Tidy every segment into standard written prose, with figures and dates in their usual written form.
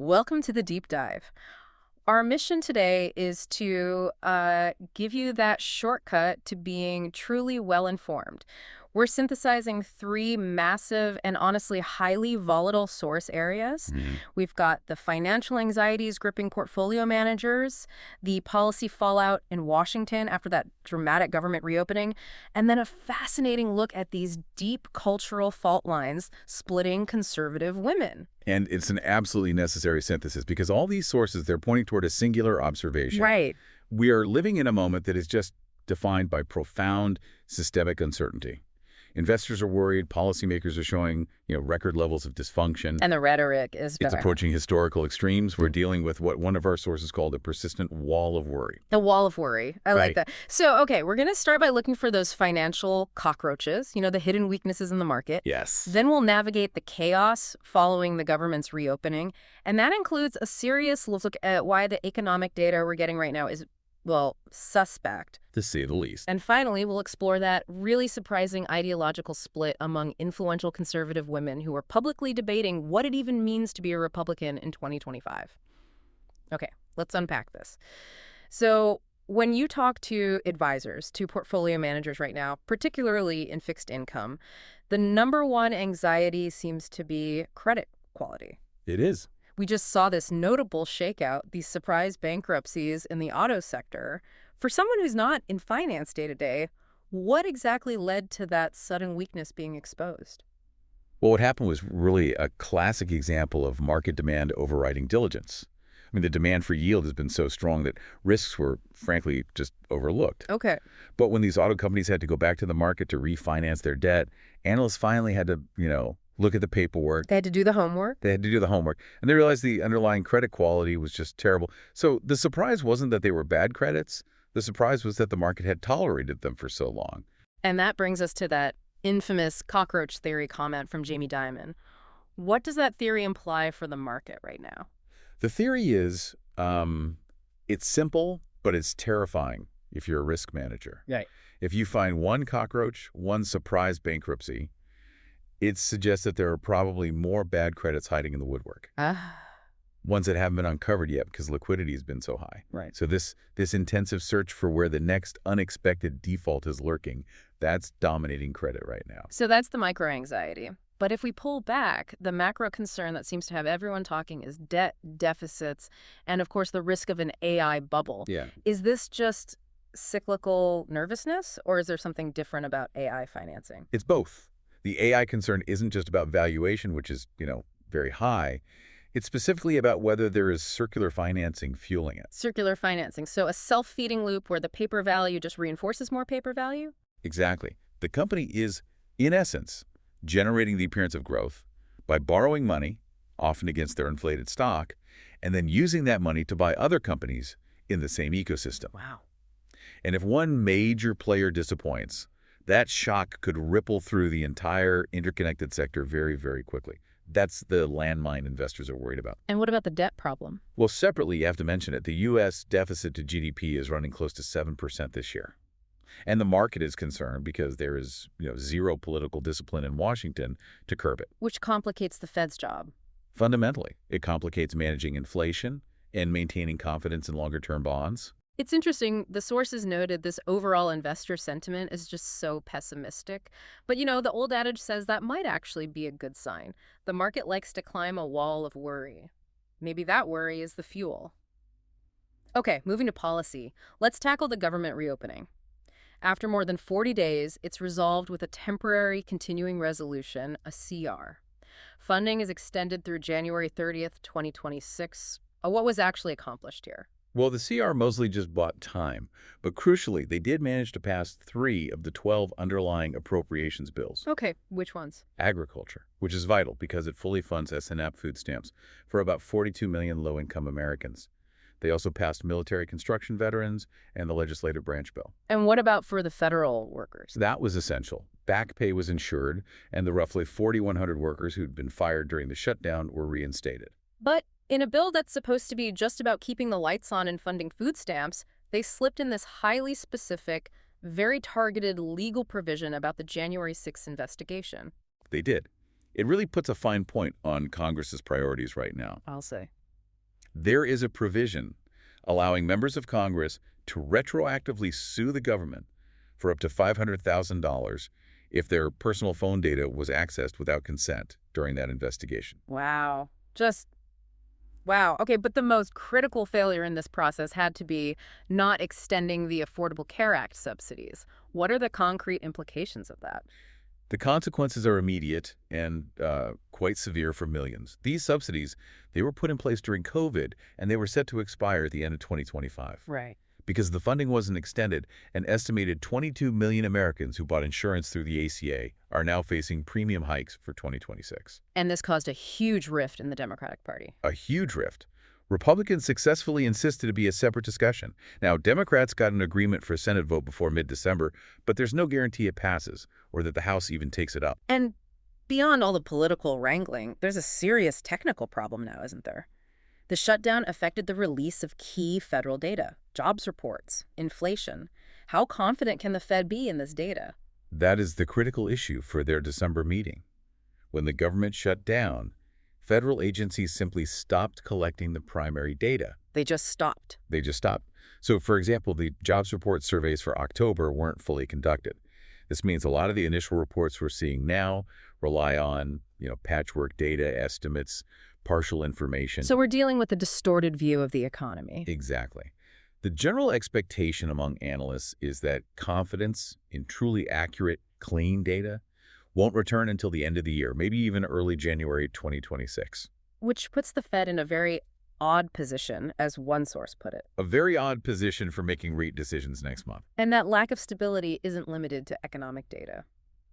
Welcome to the deep dive. Our mission today is to give you that shortcut to being truly well-informed. We're synthesizing three massive and honestly highly volatile source areas. Mhm. We've got the financial anxieties gripping portfolio managers, the policy fallout in Washington after that dramatic government reopening, and then a fascinating look at these deep cultural fault lines splitting conservative women. And it's an absolutely necessary synthesis because all these sources, they're pointing toward a singular observation. Right. We are living in a moment that is just defined by profound systemic uncertainty. Investors are worried, policymakers are showing, record levels of dysfunction. And the rhetoric is It's very approaching historical extremes. We're dealing with what one of our sources called a persistent wall of worry. the wall of worry. I like Right. that. So, okay, we're going to start by looking for those financial cockroaches, the hidden weaknesses in the market. Yes. Then we'll navigate the chaos following the government's reopening. And that includes a serious look at why the economic data we're getting right now is, well, suspect. To say the least. And finally, we'll explore that really surprising ideological split among influential conservative women who are publicly debating what it even means to be a Republican in 2025. Okay, let's unpack this. So when you talk to advisors, to portfolio managers right now, particularly in fixed income, the number one anxiety seems to be credit quality. It is. We just saw this notable shakeout, these surprise bankruptcies in the auto sector. For someone who's not in finance day to day, what exactly led to that sudden weakness being exposed? Well, what happened was really a classic example of market demand overriding diligence. I mean, the demand for yield has been so strong that risks were, frankly, just overlooked. Okay. But when these auto companies had to go back to the market to refinance their debt, analysts finally had to, look at the paperwork. They had to do the homework. They had to do the homework. And they realized the underlying credit quality was just terrible. So the surprise wasn't that they were bad credits. The surprise was that the market had tolerated them for so long. And that brings us to that infamous cockroach theory comment from Jamie Dimon. What does that theory imply for the market right now? The theory is it's simple, but it's terrifying if you're a risk manager. Right. If you find one cockroach, one surprise bankruptcy, it suggests that there are probably more bad credits hiding in the woodwork. Ones that haven't been uncovered yet because liquidity has been so high. Right. So this intensive search for where the next unexpected default is lurking, that's dominating credit right now. So that's the micro anxiety. But if we pull back, the macro concern that seems to have everyone talking is debt, deficits, and of course the risk of an AI bubble. Yeah. Is this just cyclical nervousness, or is there something different about AI financing? It's both. The AI concern isn't just about valuation, which is, very high. It's specifically about whether there is circular financing fueling it. Circular financing. So a self-feeding loop where the paper value just reinforces more paper value? Exactly. The company is, in essence, generating the appearance of growth by borrowing money, often against their inflated stock, and then using that money to buy other companies in the same ecosystem. Wow. And if one major player disappoints, that shock could ripple through the entire interconnected sector very, very quickly. That's the landmine investors are worried about. And what about the debt problem? Well, separately, you have to mention it. The U.S. deficit to GDP is running close to 7% this year. And the market is concerned because there is, zero political discipline in Washington to curb it. Which complicates the Fed's job. Fundamentally, it complicates managing inflation and maintaining confidence in longer-term bonds. It's interesting, the sources noted this overall investor sentiment is just so pessimistic. But the old adage says that might actually be a good sign. The market likes to climb a wall of worry. Maybe that worry is the fuel. Okay, moving to policy. Let's tackle the government reopening. After more than 40 days, it's resolved with a temporary continuing resolution, a CR. Funding is extended through January 30th, 2026. What was actually accomplished here? Well, the CR mostly just bought time, but crucially, they did manage to pass 3 of the 12 underlying appropriations bills. Okay, which ones? Agriculture, which is vital because it fully funds SNAP food stamps for about 42 million low-income Americans. They also passed military construction veterans and the legislative branch bill. And what about for the federal workers? That was essential. Back pay was ensured, and the roughly 4,100 workers who'd been fired during the shutdown were reinstated. But in a bill that's supposed to be just about keeping the lights on and funding food stamps, they slipped in this highly specific, very targeted legal provision about the January 6th investigation. They did. It really puts a fine point on Congress's priorities right now. I'll say. There is a provision allowing members of Congress to retroactively sue the government for up to $500,000 if their personal phone data was accessed without consent during that investigation. Wow. Just wow. Okay, but the most critical failure in this process had to be not extending the Affordable Care Act subsidies. What are the concrete implications of that? The consequences are immediate and quite severe for millions. These subsidies, they were put in place during COVID, and they were set to expire at the end of 2025. Right. Because the funding wasn't extended, an estimated 22 million Americans who bought insurance through the ACA are now facing premium hikes for 2026. And this caused a huge rift in the Democratic Party. A huge rift. Republicans successfully insisted to be a separate discussion. Now, Democrats got an agreement for a Senate vote before mid-December, but there's no guarantee it passes or that the House even takes it up. And beyond all the political wrangling, there's a serious technical problem now, isn't there? The shutdown affected the release of key federal data, jobs reports, inflation. How confident can the Fed be in this data? That is the critical issue for their December meeting. When the government shut down, federal agencies simply stopped collecting the primary data. They just stopped. They just stopped. So, for example, the jobs report surveys for October weren't fully conducted. This means a lot of the initial reports we're seeing now rely on, patchwork data, estimates, partial information. So we're dealing with a distorted view of the economy. Exactly. The general expectation among analysts is that confidence in truly accurate, clean data won't return until the end of the year, maybe even early January 2026. Which puts the Fed in a very odd position, as one source put it. A very odd position for making rate decisions next month. And that lack of stability isn't limited to economic data.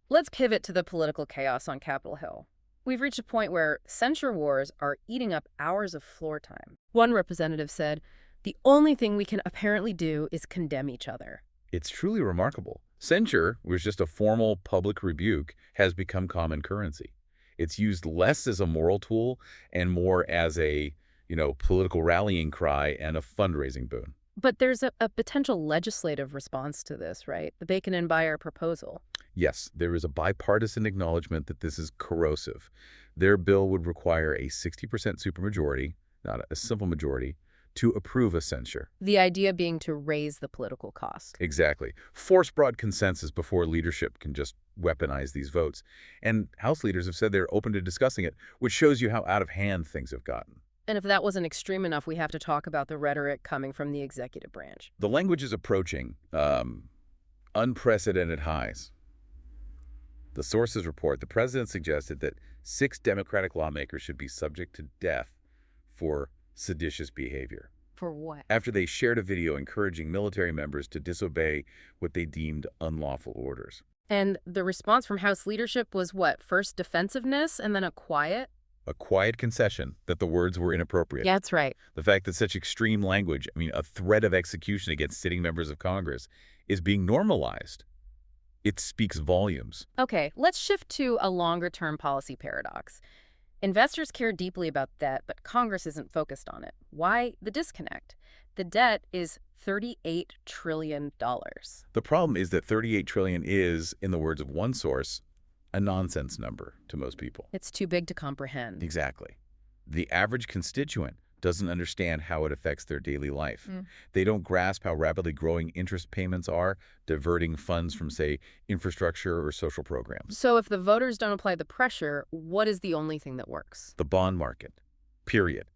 Let's pivot to the political chaos on Capitol Hill. We've reached a point where censure wars are eating up hours of floor time. One representative said, "The only thing we can apparently do is condemn each other." It's truly remarkable. Censure, which is just a formal public rebuke, has become common currency. It's used less as a moral tool and more as a, political rallying cry and a fundraising boon. But there's a potential legislative response to this, right? The Bacon and Buyer proposal. Yes, there is a bipartisan acknowledgement that this is corrosive. Their bill would require a 60% supermajority, not a simple majority, to approve a censure. The idea being to raise the political cost. Exactly. Force broad consensus before leadership can just weaponize these votes. And House leaders have said they're open to discussing it, which shows you how out of hand things have gotten. And if that wasn't extreme enough, we have to talk about the rhetoric coming from the executive branch. The language is approaching unprecedented highs. The sources report the president suggested that 6 Democratic lawmakers should be subject to death for seditious behavior. For what? After they shared a video encouraging military members to disobey what they deemed unlawful orders. And the response from House leadership was what? First defensiveness and then a quiet? A quiet concession that the words were inappropriate. Yeah, that's right. The fact that such extreme language, a threat of execution against sitting members of Congress, is being normalized. It speaks volumes. Okay, let's shift to a longer-term policy paradox. Investors care deeply about debt, but Congress isn't focused on it. Why the disconnect? The debt is $38 trillion. The problem is that $38 trillion is, in the words of one source, a nonsense number to most people. It's too big to comprehend. Exactly. The average constituent doesn't understand how it affects their daily life. They don't grasp how rapidly growing interest payments are, diverting funds from, say, infrastructure or social programs. So if the voters don't apply the pressure, what is the only thing that works? The bond market. Period.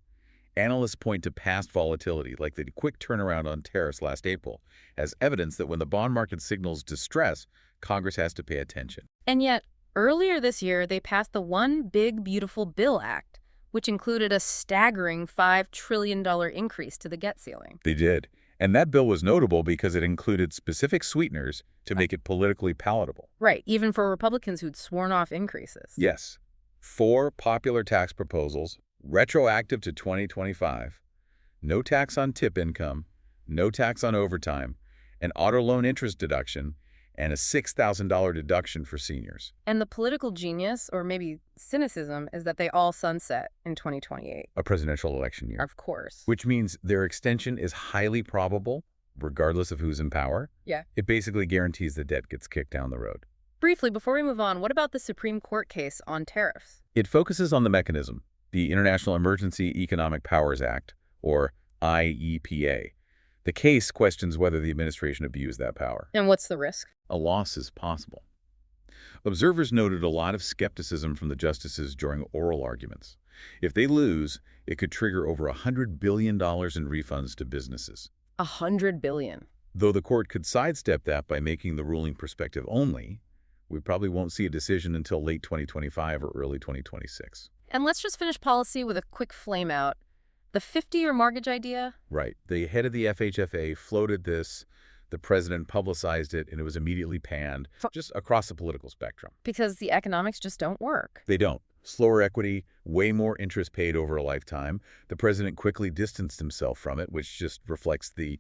Analysts point to past volatility, like the quick turnaround on tariffs last April, as evidence that when the bond market signals distress, Congress has to pay attention. And yet, earlier this year, they passed the One Big Beautiful Bill Act, which included a staggering $5 trillion increase to the debt ceiling. They did. And that bill was notable because it included specific sweeteners to make it politically palatable. Right, even for Republicans who'd sworn off increases. Yes. 4 popular tax proposals, retroactive to 2025, no tax on tip income, no tax on overtime, an auto loan interest deduction, and a $6,000 deduction for seniors. And the political genius, or maybe cynicism, is that they all sunset in 2028. A presidential election year. Of course. Which means their extension is highly probable, regardless of who's in power. Yeah. It basically guarantees the debt gets kicked down the road. Briefly, before we move on, what about the Supreme Court case on tariffs? It focuses on the mechanism, the International Emergency Economic Powers Act, or IEPA. The case questions whether the administration abused that power. And what's the risk? A loss is possible. Observers noted a lot of skepticism from the justices during oral arguments. If they lose, it could trigger over $100 billion in refunds to businesses. 100 billion. Though the court could sidestep that by making the ruling prospective only, we probably won't see a decision until late 2025 or early 2026. And let's just finish policy with a quick flame out. The 50-year mortgage idea? Right. The head of the FHFA floated this, the president publicized it, and it was immediately panned just across the political spectrum. Because the economics just don't work. They don't. Slower equity, way more interest paid over a lifetime. The president quickly distanced himself from it, which just reflects the,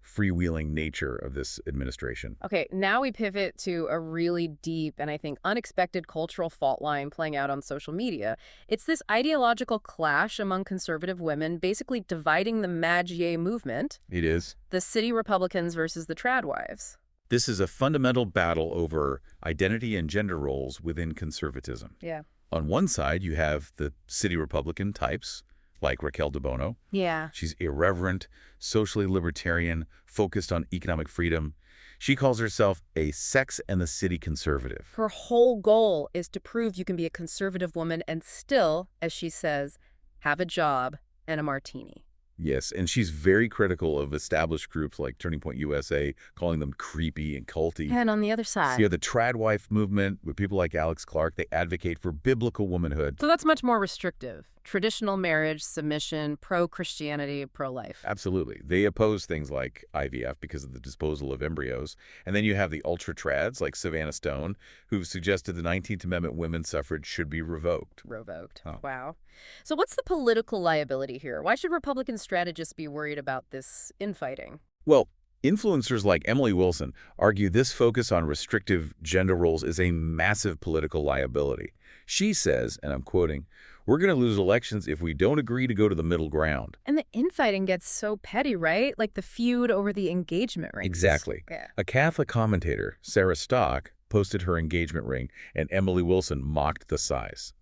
freewheeling nature of this administration. Okay, now we pivot to a really deep and I think unexpected cultural fault line playing out on social media. It's this ideological clash among conservative women, basically dividing the Magier movement. It is. The city Republicans versus the tradwives. This is a fundamental battle over identity and gender roles within conservatism. Yeah. On one side, you have the city Republican types, like Raquel de Bono. Yeah. She's irreverent, socially libertarian, focused on economic freedom. She calls herself a sex and the city conservative. Her whole goal is to prove you can be a conservative woman and still, as she says, have a job and a martini. Yes, and she's very critical of established groups like Turning Point USA, calling them creepy and culty. And on the other side. So you have the tradwife movement with people like Alex Clark. They advocate for biblical womanhood. So that's much more restrictive. Traditional marriage, submission, pro-Christianity, pro-life. Absolutely. They oppose things like IVF because of the disposal of embryos. And then you have the ultra-trads like Savannah Stone, who've suggested the 19th Amendment women's suffrage should be revoked. Revoked. Oh. Wow. So what's the political liability here? Why should Republican strategists be worried about this infighting? Well, influencers like Emily Wilson argue this focus on restrictive gender roles is a massive political liability. She says, and I'm quoting, "We're going to lose elections if we don't agree to go to the middle ground." And the infighting gets so petty, right? Like the feud over the engagement rings. Exactly. Yeah. A Catholic commentator, Sarah Stock, posted her engagement ring, and Emily Wilson mocked the size.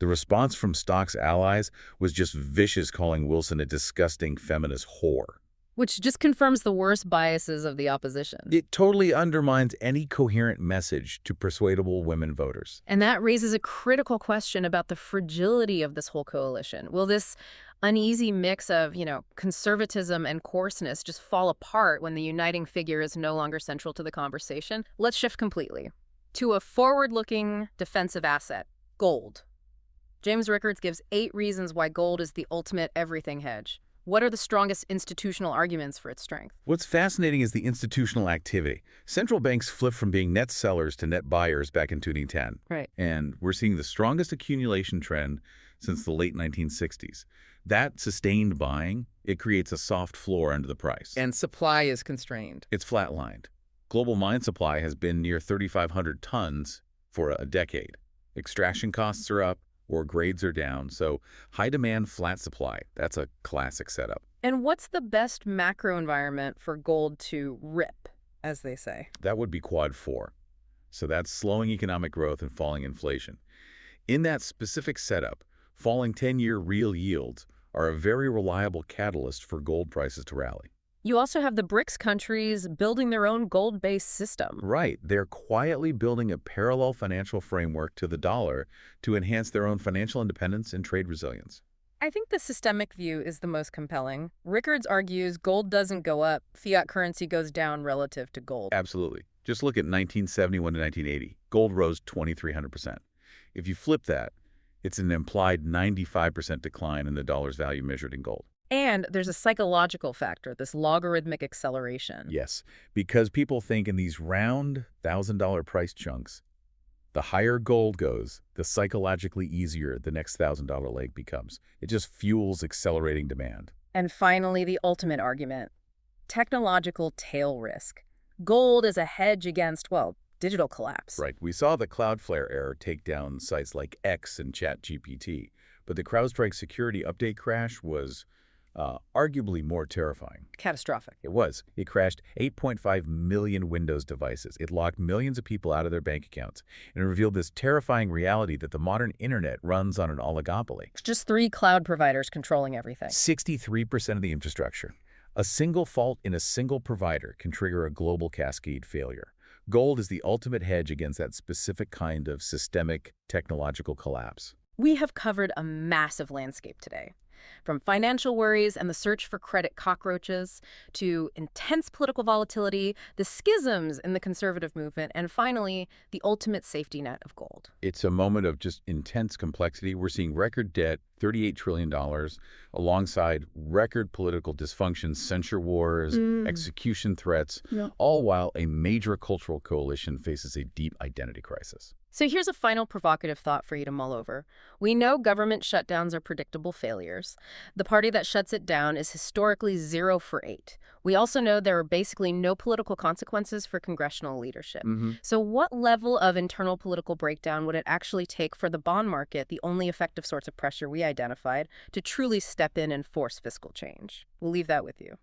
The response from Stock's allies was just vicious, calling Wilson a disgusting feminist whore. Which just confirms the worst biases of the opposition. It totally undermines any coherent message to persuadable women voters. And that raises a critical question about the fragility of this whole coalition. Will this uneasy mix of, conservatism and coarseness just fall apart when the uniting figure is no longer central to the conversation? Let's shift completely to a forward-looking defensive asset, gold. James Rickards gives 8 reasons why gold is the ultimate everything hedge. What are the strongest institutional arguments for its strength? What's fascinating is the institutional activity. Central banks flipped from being net sellers to net buyers back in 2010. Right. And we're seeing the strongest accumulation trend since the late 1960s. That sustained buying, it creates a soft floor under the price. And supply is constrained. It's flatlined. Global mine supply has been near 3,500 tons for a decade. Extraction costs are up, or grades are down, so high demand, flat supply. That's a classic setup. And what's the best macro environment for gold to rip, as they say? That would be quad 4. So that's slowing economic growth and falling inflation. In that specific setup, falling 10-year real yields are a very reliable catalyst for gold prices to rally. You also have the BRICS countries building their own gold-based system. Right. They're quietly building a parallel financial framework to the dollar to enhance their own financial independence and trade resilience. I think the systemic view is the most compelling. Rickards argues gold doesn't go up, fiat currency goes down relative to gold. Absolutely. Just look at 1971 to 1980. Gold rose 2,300%. If you flip that, it's an implied 95% decline in the dollar's value measured in gold. And there's a psychological factor, this logarithmic acceleration. Yes, because people think in these round $1,000 price chunks, the higher gold goes, the psychologically easier the next $1,000 leg becomes. It just fuels accelerating demand. And finally, the ultimate argument, technological tail risk. Gold is a hedge against, digital collapse. Right. We saw the Cloudflare error take down sites like X and ChatGPT, but the CrowdStrike security update crash was Arguably more terrifying. Catastrophic. It was. It crashed 8.5 million Windows devices. It locked millions of people out of their bank accounts, and it revealed this terrifying reality that the modern internet runs on an oligopoly. It's just three cloud providers controlling everything. 63% of the infrastructure. A single fault in a single provider can trigger a global cascade failure. Gold is the ultimate hedge against that specific kind of systemic technological collapse. We have covered a massive landscape today. From financial worries and the search for credit cockroaches, to intense political volatility, the schisms in the conservative movement, and finally, the ultimate safety net of gold. It's a moment of just intense complexity. We're seeing record debt, $38 trillion, alongside record political dysfunction, censure wars, execution threats, all while a major cultural coalition faces a deep identity crisis. So here's a final provocative thought for you to mull over. We know government shutdowns are predictable failures. The party that shuts it down is historically 0 for 8. We also know there are basically no political consequences for congressional leadership. So what level of internal political breakdown would it actually take for the bond market, the only effective source of pressure we identified, to truly step in and force fiscal change? We'll leave that with you.